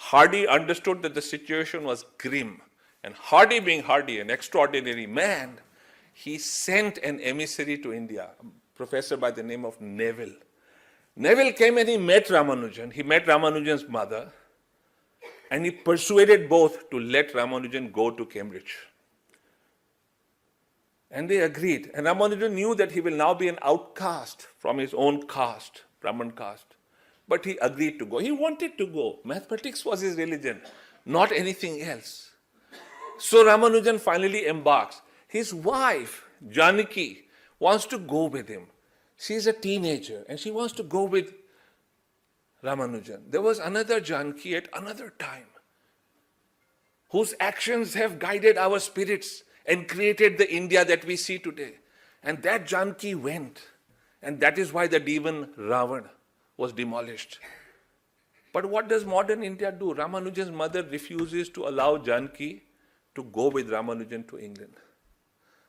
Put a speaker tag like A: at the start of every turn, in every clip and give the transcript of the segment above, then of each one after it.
A: Hardy understood that the situation was grim. And Hardy, being Hardy, an extraordinary man, he sent an emissary to India, a professor by the name of Neville. Neville came and he met Ramanujan. He met Ramanujan's mother, and he persuaded both to let Ramanujan go to Cambridge. And they agreed. And Ramanujan knew that he will now be an outcast from his own caste, Brahman caste. But he agreed to go. He wanted to go. Mathematics was his religion, not anything else. So Ramanujan finally embarks. His wife, Janaki, wants to go with him. She's a teenager and she wants to go with Ramanujan. There was another Janaki at another time whose actions have guided our spirits and created the India that we see today. And that Janaki went. And that is why the demon Ravana was demolished. But what does modern India do? Ramanujan's mother refuses to allow Janaki to go with Ramanujan to England.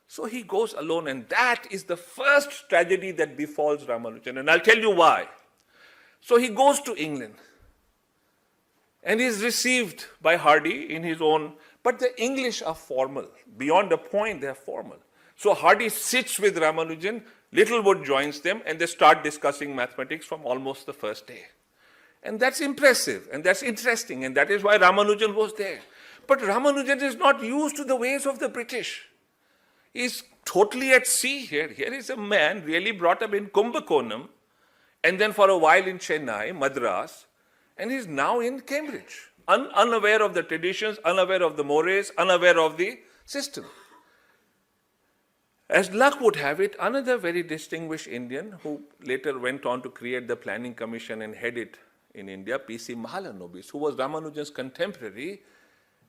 A: So he goes alone, and that is the first tragedy that befalls Ramanujan. And I'll tell you why. So he goes to England and is received by Hardy in his own, but the English are formal. Beyond a point, they are formal. So Hardy sits with Ramanujan, Littlewood joins them, and they start discussing mathematics from almost the first day. And that's impressive, and that's interesting, and that is why Ramanujan was there. But Ramanujan is not used to the ways of the British. He's totally at sea here. Here is a man really brought up in Kumbakonam, and then for a while in Chennai, Madras, and he's now in Cambridge, unaware of the traditions, unaware of the mores, unaware of the system. As luck would have it, another very distinguished Indian who later went on to create the Planning Commission and head it in India, P.C. Mahalanobis, who was Ramanujan's contemporary,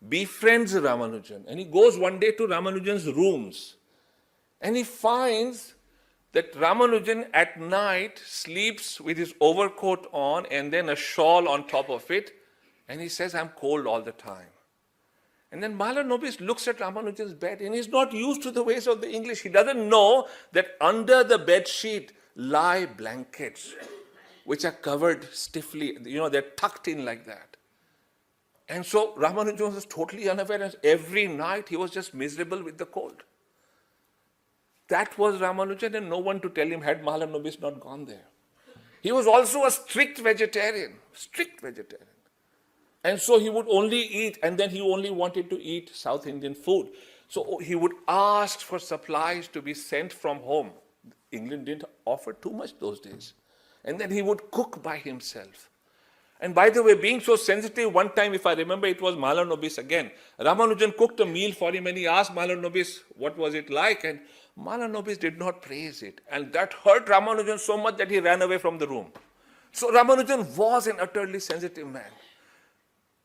A: befriends Ramanujan. And he goes one day to Ramanujan's rooms. And he finds that Ramanujan at night sleeps with his overcoat on and then a shawl on top of it. And he says, I'm cold all the time. And then Mahalanobis looks at Ramanujan's bed and he's not used to the ways of the English. He doesn't know that under the bed sheet lie blankets which are covered stiffly. They're tucked in like that. And so Ramanujan was totally unaware, and every night he was just miserable with the cold. That was Ramanujan, and no one to tell him had Mahalanobis not gone there. He was also a strict vegetarian. And so he would only eat, and then he only wanted to eat South Indian food. So he would ask for supplies to be sent from home. England didn't offer too much those days. And then he would cook by himself. And by the way, being so sensitive, one time, if I remember, it was Mahalanobis again. Ramanujan cooked a meal for him and he asked Mahalanobis what was it like, and Mahalanobis did not praise it. And that hurt Ramanujan so much that he ran away from the room. So Ramanujan was an utterly sensitive man.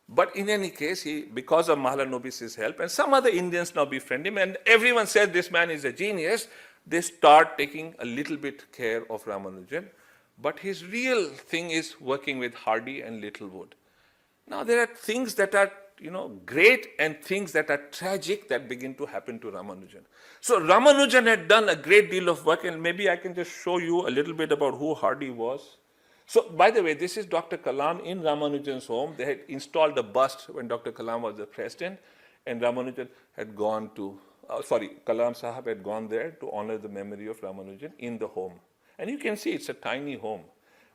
A: But in any case, because of Mahalanobis' help, and some other Indians now befriend him, and everyone says this man is a genius, they start taking a little bit care of Ramanujan. But his real thing is working with Hardy and Littlewood. Now there are things that are, great and things that are tragic that begin to happen to Ramanujan. So Ramanujan had done a great deal of work, and maybe I can just show you a little bit about who Hardy was. So by the way, this is Dr. Kalam in Ramanujan's home. They had installed a bust when Dr. Kalam was the president, and Ramanujan had gone to, Kalam Sahab had gone there to honor the memory of Ramanujan in the home. And you can see it's a tiny home.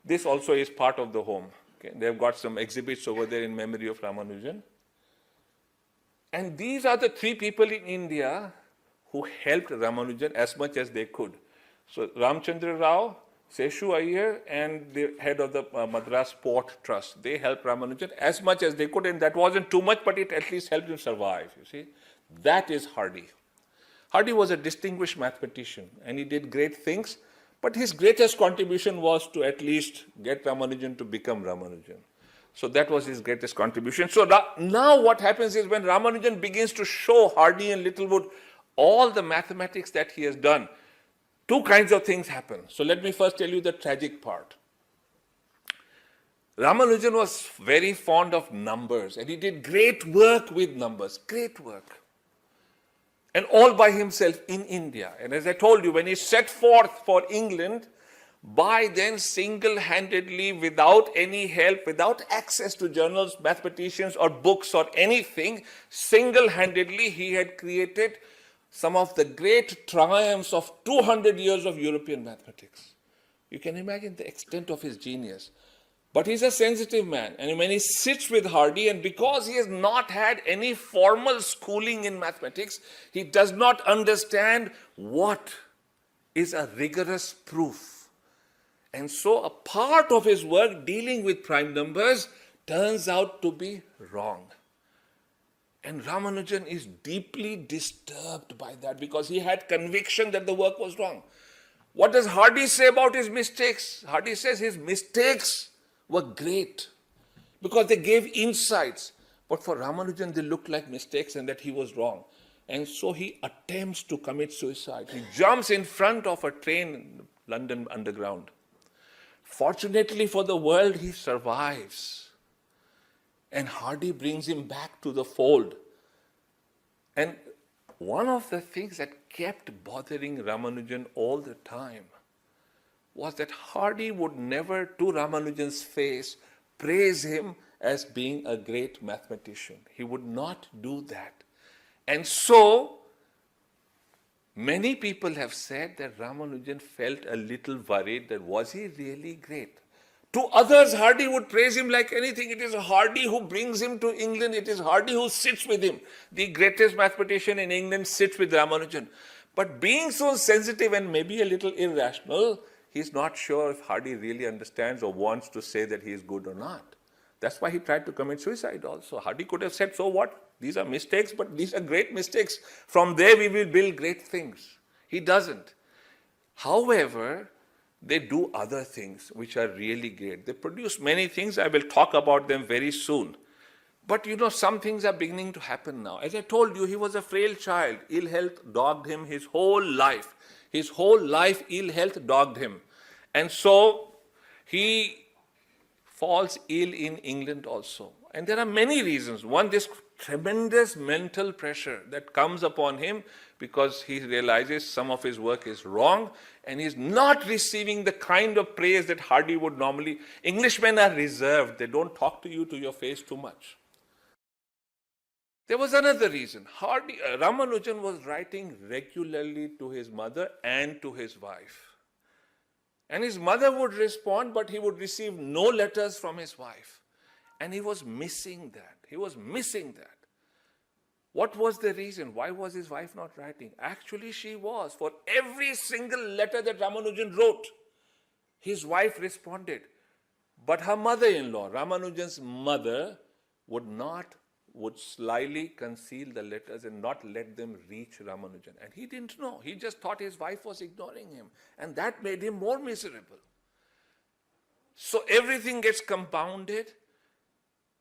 A: This also is part of the home. Okay? They've got some exhibits over there in memory of Ramanujan. And these are the three people in India who helped Ramanujan as much as they could. So Ramchandra Rao, Seshu Iyer, and the head of the Madras Port Trust, they helped Ramanujan as much as they could, and that wasn't too much, but it at least helped him survive, you see. That is Hardy. Hardy was a distinguished mathematician, and he did great things. But his greatest contribution was to at least get Ramanujan to become Ramanujan. So that was his greatest contribution. So now what happens is when Ramanujan begins to show Hardy and Littlewood all the mathematics that he has done, two kinds of things happen. So let me first tell you the tragic part. Ramanujan was very fond of numbers, and he did great work with numbers, great work. And all by himself in India. And as I told you, when he set forth for England, by then single-handedly, without any help, without access to journals, mathematicians, or books or anything, single-handedly he had created some of the great triumphs of 200 years of European mathematics. You can imagine the extent of his genius. But he's a sensitive man, and when he sits with Hardy, and because he has not had any formal schooling in mathematics, he does not understand what is a rigorous proof. And so a part of his work dealing with prime numbers turns out to be wrong. And Ramanujan is deeply disturbed by that because he had conviction that the work was wrong. What does Hardy say about his mistakes? Hardy says his mistakes were great because they gave insights. But for Ramanujan, they looked like mistakes and that he was wrong. And so he attempts to commit suicide. He jumps in front of a train in London Underground. Fortunately for the world, he survives. And Hardy brings him back to the fold. And one of the things that kept bothering Ramanujan all the time was that Hardy would never, to Ramanujan's face, praise him as being a great mathematician. He would not do that. And so, many people have said that Ramanujan felt a little worried that was he really great? To others, Hardy would praise him like anything. It is Hardy who brings him to England. It is Hardy who sits with him. The greatest mathematician in England sits with Ramanujan. But being so sensitive and maybe a little irrational, he's not sure if Hardy really understands or wants to say that he is good or not. That's why he tried to commit suicide also. Hardy could have said, so what? These are mistakes, but these are great mistakes. From there we will build great things. He doesn't. However, they do other things which are really great. They produce many things. I will talk about them very soon. But you know, some things are beginning to happen now. As I told you, he was a frail child. Ill health dogged him his whole life. His whole life, ill health dogged him. And so he falls ill in England also. And there are many reasons. One, this tremendous mental pressure that comes upon him because he realizes some of his work is wrong and he's not receiving the kind of praise that Hardy would normally. Englishmen are reserved. They don't talk to you to your face too much. There was another reason. Ramanujan was writing regularly to his mother and to his wife. And his mother would respond, but he would receive no letters from his wife. And he was missing that. He was missing that. What was the reason? Why was his wife not writing? Actually, she was. For every single letter that Ramanujan wrote, his wife responded. But her mother-in-law, Ramanujan's mother, would slyly conceal the letters and not let them reach Ramanujan. And he didn't know. He just thought his wife was ignoring him. And that made him more miserable. So everything gets compounded.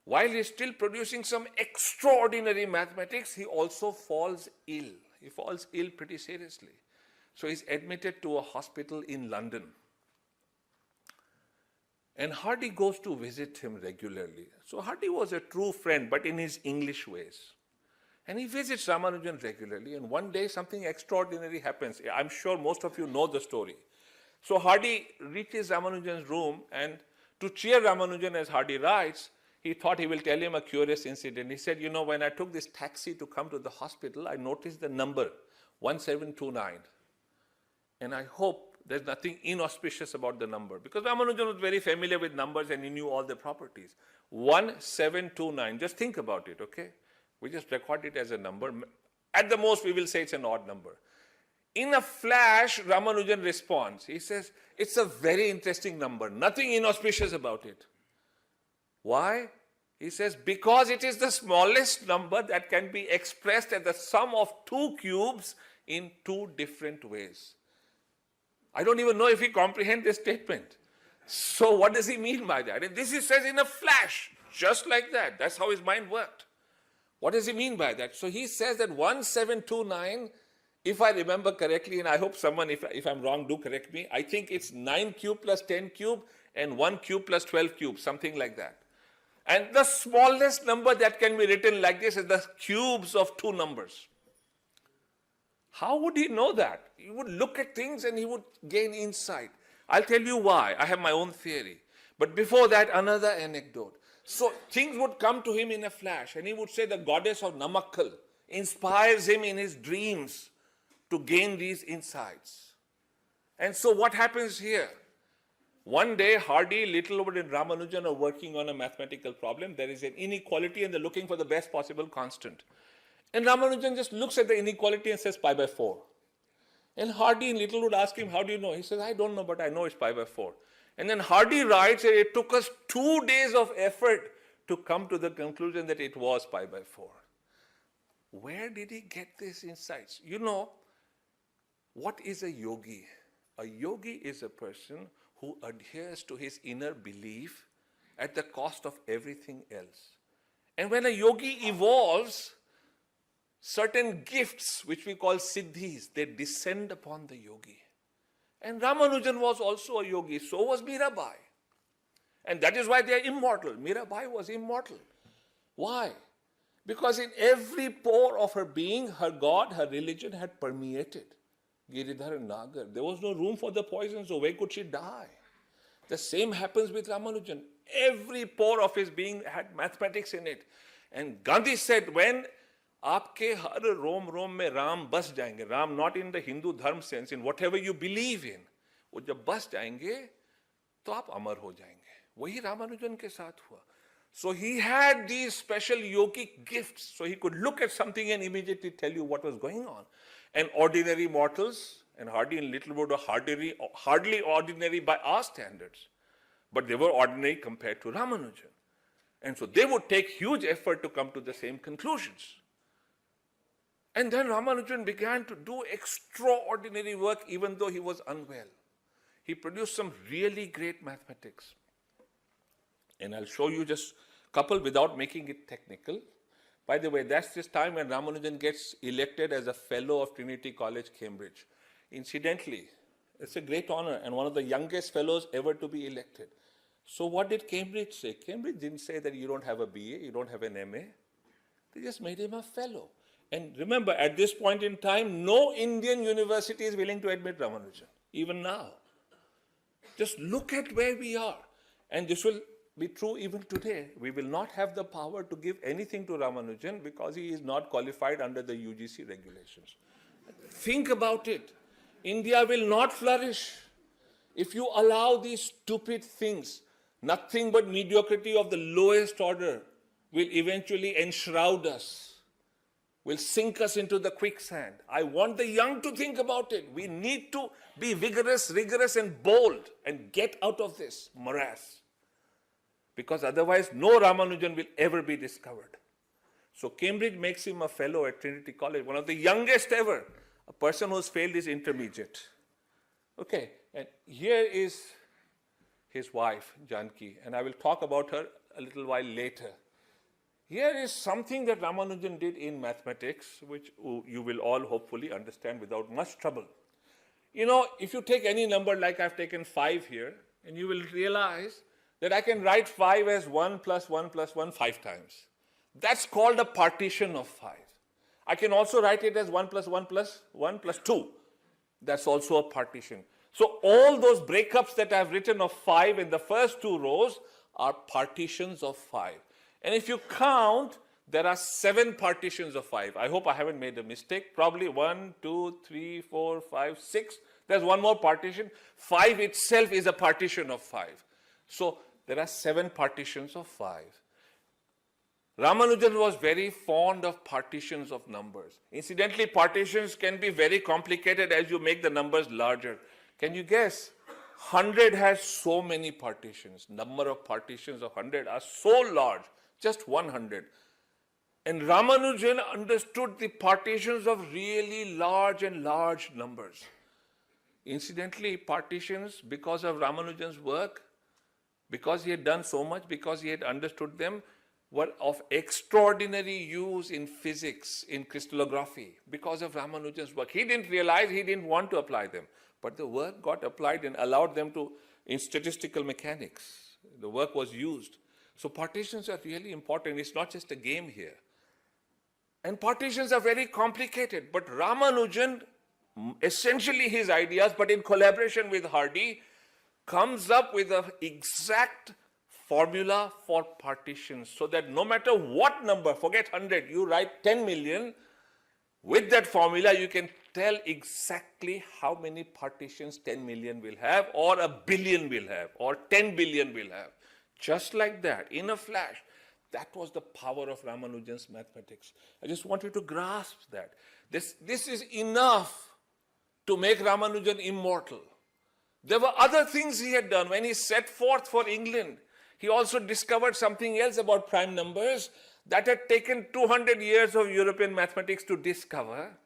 A: While he's still producing some extraordinary mathematics, he also falls ill. He falls ill pretty seriously. So he's admitted to a hospital in London. And Hardy goes to visit him regularly. So Hardy was a true friend, but in his English ways. And he visits Ramanujan regularly, and one day something extraordinary happens. I'm sure most of you know the story. So Hardy reaches Ramanujan's room, and to cheer Ramanujan, as Hardy writes, he thought he will tell him a curious incident. He said, you know, when I took this taxi to come to the hospital, I noticed the number 1729. And I hope there's nothing inauspicious about the number, because Ramanujan was very familiar with numbers and he knew all the properties. 1729, just think about it, okay? We just record it as a number. At the most, we will say it's an odd number. In a flash, Ramanujan responds. He says, it's a very interesting number, nothing inauspicious about it. Why? He says, because it is the smallest number that can be expressed as the sum of two cubes in two different ways. I don't even know if he comprehends this statement. So what does he mean by that? And this he says in a flash, just like that. That's how his mind worked. What does he mean by that? So he says that 1729, if I remember correctly, and I hope someone, if I'm wrong, do correct me, I think it's 9 cube plus 10 cube and 1 cube plus 12 cube, something like that. And the smallest number that can be written like this is the cubes of two numbers. How would he know that? He would look at things and he would gain insight. I'll tell you why. I have my own theory. But before that, another anecdote. So things would come to him in a flash, and he would say the goddess of Namakkal inspires him in his dreams to gain these insights. And so what happens here? One day, Hardy, Littlewood, and Ramanujan are working on a mathematical problem. There is an inequality, and they're looking for the best possible constant. And Ramanujan just looks at the inequality and says pi by 4. And Hardy and Littlewood ask him, how do you know? He says, I don't know, but I know it's pi by 4. And then Hardy writes that it took us 2 days of effort to come to the conclusion that it was pi by 4. Where did he get these insights? You know, what is a yogi? A yogi is a person who adheres to his inner belief at the cost of everything else. And when a yogi evolves, certain gifts, which we call siddhis, they descend upon the yogi. And Ramanujan was also a yogi, so was Mirabai. And that is why they are immortal. Mirabai was immortal. Why? Because in every pore of her being, her God, her religion had permeated Giridhar and Nagar. There was no room for the poison, so where could she die? The same happens with Ramanujan. Every pore of his being had mathematics in it. And Gandhi said, when aapke har rom rom mein Ram bas jayenge, Ram not in the Hindu dharma sense, in whatever you believe in, wo jab bas jayenge, to aap amar ho jayenge. Wahi Ramanujan ke saath hua. So he had these special yogic gifts, so he could look at something and immediately tell you what was going on. And ordinary mortals, and Hardy and Littlewood are hardly ordinary by our standards, but they were ordinary compared to Ramanujan. And so they would take huge effort to come to the same conclusions. And then Ramanujan began to do extraordinary work even though he was unwell. He produced some really great mathematics. And I'll show you just a couple without making it technical. By the way, that's this time when Ramanujan gets elected as a fellow of Trinity College, Cambridge. Incidentally, it's a great honor and one of the youngest fellows ever to be elected. So what did Cambridge say? Cambridge didn't say that you don't have a BA, you don't have an MA. They just made him a fellow. And remember, at this point in time, no Indian university is willing to admit Ramanujan, even now. Just look at where we are. And this will be true even today. We will not have the power to give anything to Ramanujan because he is not qualified under the UGC regulations. Think about it. India will not flourish if you allow these stupid things. Nothing but mediocrity of the lowest order will eventually enshroud us, will sink us into the quicksand. I want the young to think about it. We need to be vigorous, rigorous, and bold and get out of this morass. Because otherwise, no Ramanujan will ever be discovered. So Cambridge makes him a fellow at Trinity College, one of the youngest ever, a person who's failed his intermediate. Okay, and here is his wife, Janki, and I will talk about her a little while later. Here is something that Ramanujan did in mathematics, which you will all hopefully understand without much trouble. You know, if you take any number like I've taken 5 here, and you will realize that I can write 5 as 1 plus 1 plus 1 5 times. That's called a partition of 5. I can also write it as 1 plus 1 plus 1 plus 2. That's also a partition. So all those breakups that I've written of 5 in the first 2 rows are partitions of 5. And if you count, there are 7 partitions of 5. I hope I haven't made a mistake. Probably 1, 2, 3, 4, 5, 6. There's one more partition. 5 itself is a partition of 5. So there are 7 partitions of 5. Ramanujan was very fond of partitions of numbers. Incidentally, partitions can be very complicated as you make the numbers larger. Can you guess? 100 has so many partitions. Number of partitions of 100 are so large, just 100. And Ramanujan understood the partitions of really large and large numbers. Incidentally, partitions, because of Ramanujan's work, because he had done so much, because he had understood them, were of extraordinary use in physics, in crystallography, because of Ramanujan's work. He didn't realize, he didn't want to apply them, but the work got applied and allowed them to, in statistical mechanics, the work was used. So partitions are really important. It's not just a game here. And partitions are very complicated, but Ramanujan, essentially his ideas, but in collaboration with Hardy, comes up with an exact formula for partitions so that no matter what number, forget 100, you write 10 million, with that formula you can tell exactly how many partitions 10 million will have, or a billion will have, or 10 billion will have. Just like that, in a flash. That was the power of Ramanujan's mathematics. I just want you to grasp that. This is enough to make Ramanujan immortal. There were other things he had done. When he set forth for England, he also discovered something else about prime numbers that had taken 200 years of European mathematics to discover.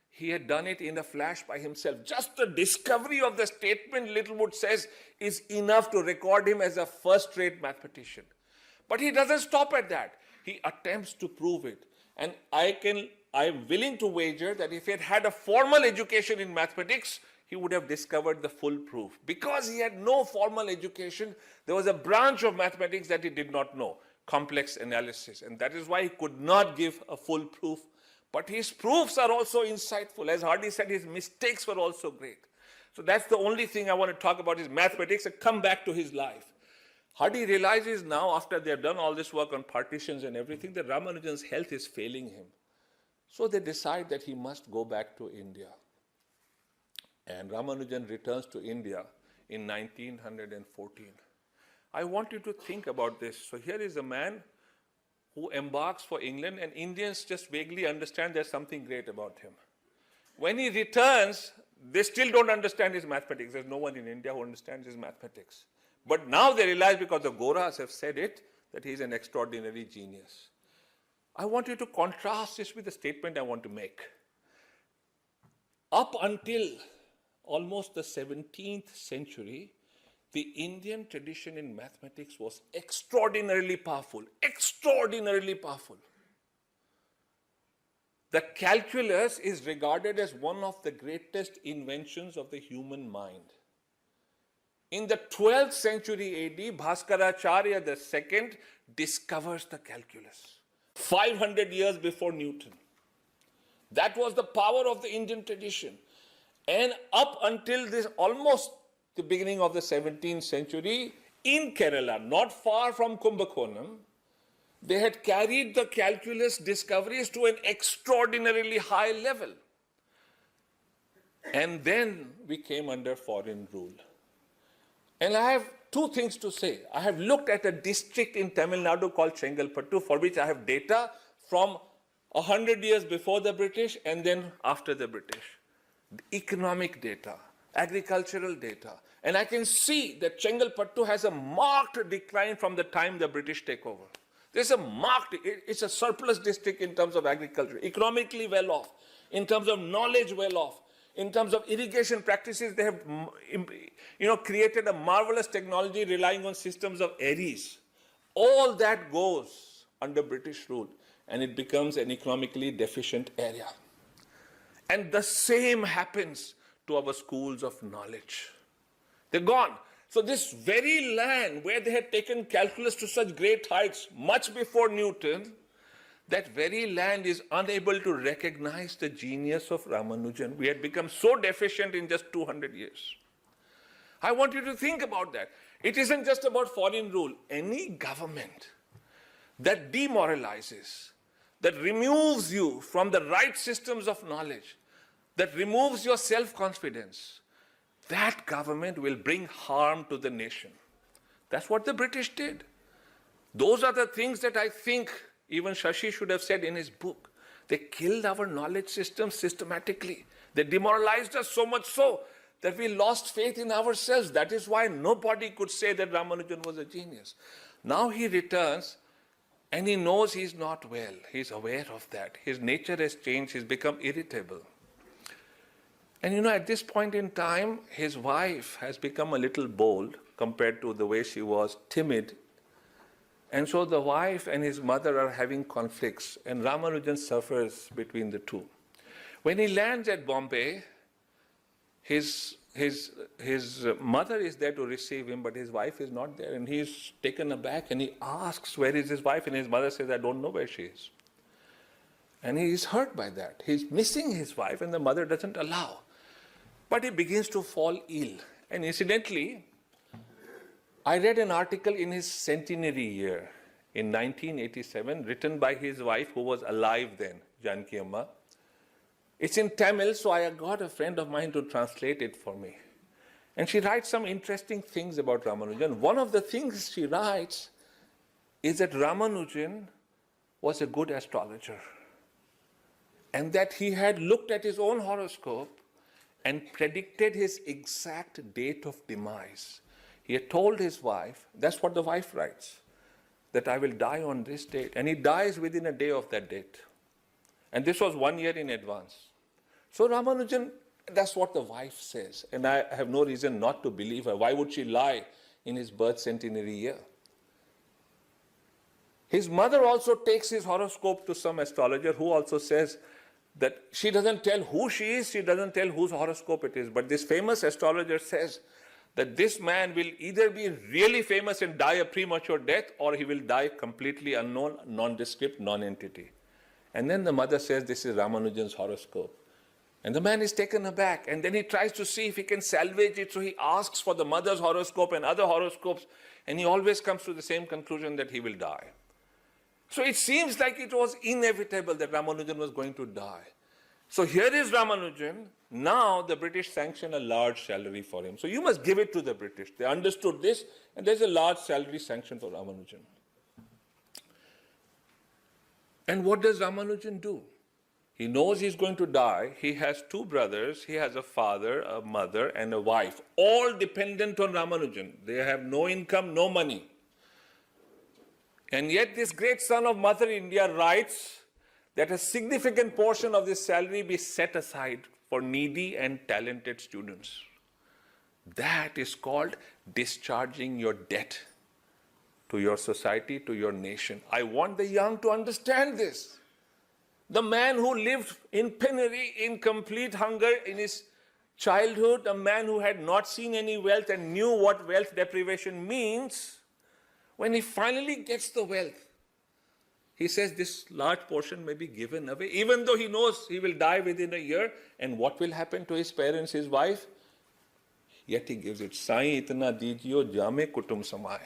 A: He had done it in a flash by himself. Just the discovery of the statement, Littlewood says, is enough to record him as a first-rate mathematician. But he doesn't stop at that. He attempts to prove it. And I am willing to wager that if he had had a formal education in mathematics, he would have discovered the full proof. Because he had no formal education, there was a branch of mathematics that he did not know, complex analysis. And that is why he could not give a full proof. But his proofs are also insightful. As Hardy said, his mistakes were also great. So that's the only thing I want to talk about is mathematics and come back to his life. Hardy realizes now, after they have done all this work on partitions and everything, that Ramanujan's health is failing him. So they decide that he must go back to India. And Ramanujan returns to India in 1914. I want you to think about this. So here is a man who embarks for England, and Indians just vaguely understand there's something great about him. When he returns, they still don't understand his mathematics. There's no one in India who understands his mathematics. But now they realize, because the Goras have said it, that he's an extraordinary genius. I want you to contrast this with the statement I want to make. Up until almost the 17th century, the Indian tradition in mathematics was extraordinarily powerful. Extraordinarily powerful. The calculus is regarded as one of the greatest inventions of the human mind. In the 12th century AD, Bhaskaracharya II discovers the calculus. 500 years before Newton. That was the power of the Indian tradition. And up until this, almost the beginning of the 17th century, in Kerala, not far from Kumbakonam, they had carried the calculus discoveries to an extraordinarily high level. And then we came under foreign rule. And I have two things to say. I have looked at a district in Tamil Nadu called Chengalpattu, for which I have data from 100 years before the British and then after the British. Economic data, agricultural data. And I can see that Chengalpattu has a marked decline from the time the British take over. There's a marked, it's a surplus district in terms of agriculture, economically well off, in terms of knowledge well off. In terms of irrigation practices, they have created a marvelous technology relying on systems of eries. All that goes under British rule, and it becomes an economically deficient area. And the same happens to our schools of knowledge. They're gone. So this very land where they had taken calculus to such great heights much before Newton, that very land is unable to recognize the genius of Ramanujan. We had become so deficient in just 200 years. I want you to think about that. It isn't just about foreign rule. Any government that demoralizes, that removes you from the right systems of knowledge, that removes your self-confidence, that government will bring harm to the nation. That's what the British did. Those are the things that I think even Shashi should have said in his book. They killed our knowledge system systematically. They demoralized us so much so that we lost faith in ourselves. That is why nobody could say that Ramanujan was a genius. Now he returns and he knows he's not well. He's aware of that. His nature has changed. He's become irritable. And at this point in time, his wife has become a little bold compared to the way she was, timid. And so the wife and his mother are having conflicts, and Ramanujan suffers between the two. When he lands at Bombay, his mother is there to receive him, but his wife is not there, and he's taken aback, and he asks, where is his wife? And his mother says, I don't know where she is. And he is hurt by that. He's missing his wife, and the mother doesn't allow. But he begins to fall ill. And incidentally, I read an article in his centenary year in 1987, written by his wife, who was alive then, Janki Amma. It's in Tamil, so I got a friend of mine to translate it for me. And she writes some interesting things about Ramanujan. One of the things she writes is that Ramanujan was a good astrologer, and that he had looked at his own horoscope and predicted his exact date of demise. He had told his wife, that's what the wife writes, that I will die on this date. And he dies within a day of that date. And this was 1 year in advance. So Ramanujan, that's what the wife says. And I have no reason not to believe her. Why would she lie in his birth centenary year? His mother also takes his horoscope to some astrologer who also says that she doesn't tell who she is, she doesn't tell whose horoscope it is. But this famous astrologer says that this man will either be really famous and die a premature death, or he will die completely unknown, nondescript, non-entity. And then the mother says, this is Ramanujan's horoscope. And the man is taken aback, and then he tries to see if he can salvage it. So he asks for the mother's horoscope and other horoscopes, and he always comes to the same conclusion that he will die. So it seems like it was inevitable that Ramanujan was going to die. So here is Ramanujan. Now the British sanction a large salary for him. So you must give it to the British. They understood this, and there's a large salary sanction for Ramanujan. And what does Ramanujan do? He knows he's going to die. He has two brothers. He has a father, a mother, and a wife, all dependent on Ramanujan. They have no income, no money. And yet this great son of Mother India writes that a significant portion of this salary be set aside for needy and talented students. That is called discharging your debt to your society, to your nation. I want the young to understand this. The man who lived in penury, in complete hunger in his childhood, a man who had not seen any wealth and knew what wealth deprivation means, when he finally gets the wealth, he says this large portion may be given away, even though he knows he will die within a year. And what will happen to his parents, his wife? Yet he gives it. Sai itna dijiyo jame kutum samay.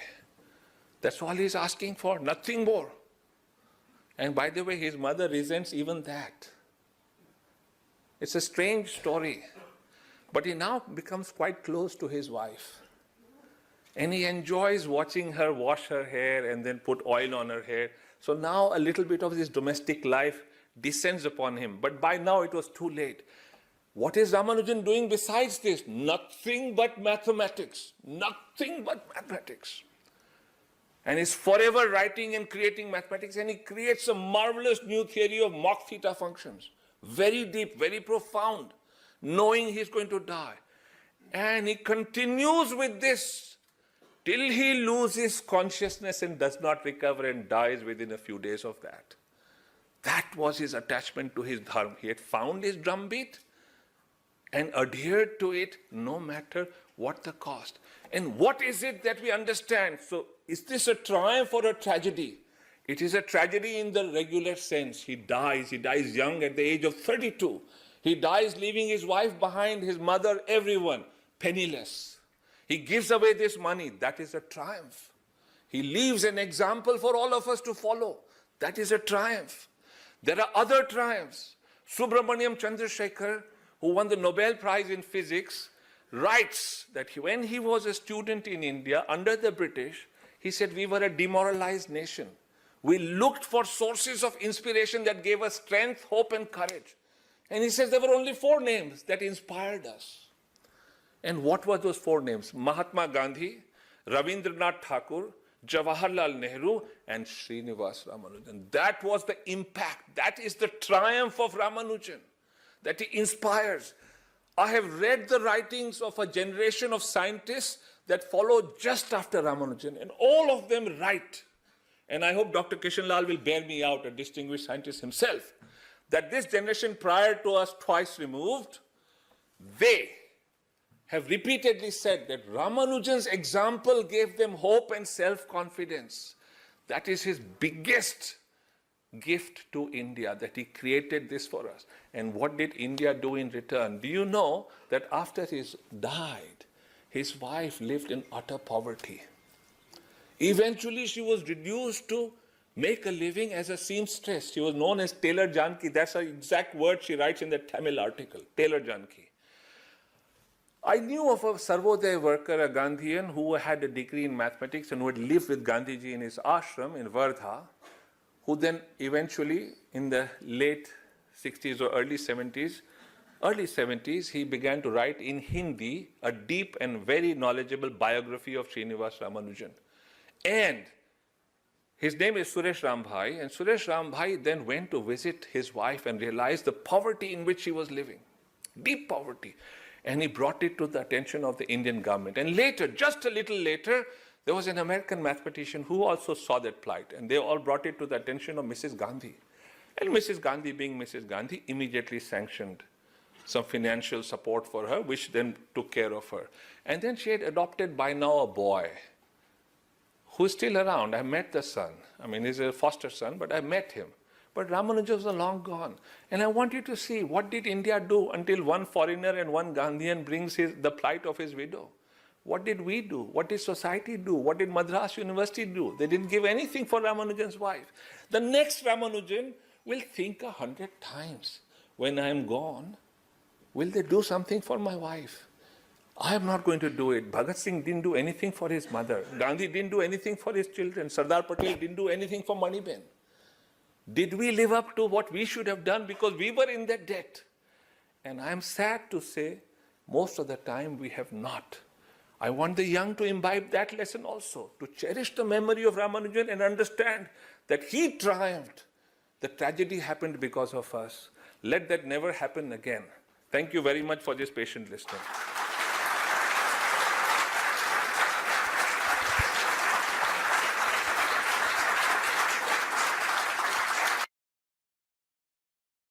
A: That's all he's asking for, nothing more. And by the way, his mother resents even that. It's a strange story. But he now becomes quite close to his wife. And he enjoys watching her wash her hair and then put oil on her hair. So now a little bit of this domestic life descends upon him. But by now it was too late. What is Ramanujan doing besides this? Nothing but mathematics. Nothing but mathematics. And he's forever writing and creating mathematics. And he creates a marvelous new theory of Mach theta functions. Very deep, very profound, knowing he's going to die. And he continues with this till he loses consciousness and does not recover and dies within a few days of that. That was his attachment to his dharma. He had found his drumbeat and adhered to it no matter what the cost. And what is it that we understand? So is this a triumph or a tragedy? It is a tragedy in the regular sense. He dies young at the age of 32. He dies leaving his wife behind, his mother, everyone, penniless. He gives away this money. That is a triumph. He leaves an example for all of us to follow. That is a triumph. There are other triumphs. Subramaniam Chandrasekhar, who won the Nobel Prize in Physics, writes that when he was a student in India under the British, he said we were a demoralized nation. We looked for sources of inspiration that gave us strength, hope, and courage. And he says there were only 4 names that inspired us. And what were those 4 names? Mahatma Gandhi, Ravindranath Tagore, Jawaharlal Nehru, and Srinivasa Ramanujan. That was the impact. That is the triumph of Ramanujan, that he inspires. I have read the writings of a generation of scientists that followed just after Ramanujan, and all of them write. And I hope Dr. Kishanlal will bear me out, a distinguished scientist himself, that this generation prior to us, twice removed, they have repeatedly said that Ramanujan's example gave them hope and self-confidence. That is his biggest gift to India, that he created this for us. And what did India do in return? Do you know that after he died, his wife lived in utter poverty? Eventually, she was reduced to make a living as a seamstress. She was known as Tailor Janki. That's the exact word she writes in the Tamil article, Tailor Janki. I knew of a Sarvodaya worker, a Gandhian, who had a degree in mathematics and who had lived with Gandhiji in his ashram in Wardha, who then eventually, in the late 60s or early 70s, he began to write in Hindi a deep and very knowledgeable biography of Srinivasa Ramanujan. And his name is Suresh Rambhai, and Suresh Rambhai then went to visit his wife and realized the poverty in which she was living, deep poverty. And he brought it to the attention of the Indian government. And later, just a little later, there was an American mathematician who also saw that plight, and they all brought it to the attention of Mrs. Gandhi. And Mrs. Gandhi, being Mrs. Gandhi, immediately sanctioned some financial support for her, which then took care of her. And then she had adopted by now a boy who's still around. I met the son. I mean, he's a foster son, but I met him. But Ramanujan was long gone. And I want you to see, what did India do until one foreigner and one Gandhian brings the plight of his widow? What did we do? What did society do? What did Madras University do? They didn't give anything for Ramanujan's wife. The next Ramanujan will think 100 times. When I am gone, will they do something for my wife? I am not going to do it. Bhagat Singh didn't do anything for his mother. Gandhi didn't do anything for his children. Sardar Patel didn't do anything for Maniben. Did we live up to what we should have done? Because we were in that debt. And I am sad to say, most of the time we have not. I want the young to imbibe that lesson also, to cherish the memory of Ramanujan and understand that he triumphed. The tragedy happened because of us. Let that never happen again. Thank you very much for this patient listening.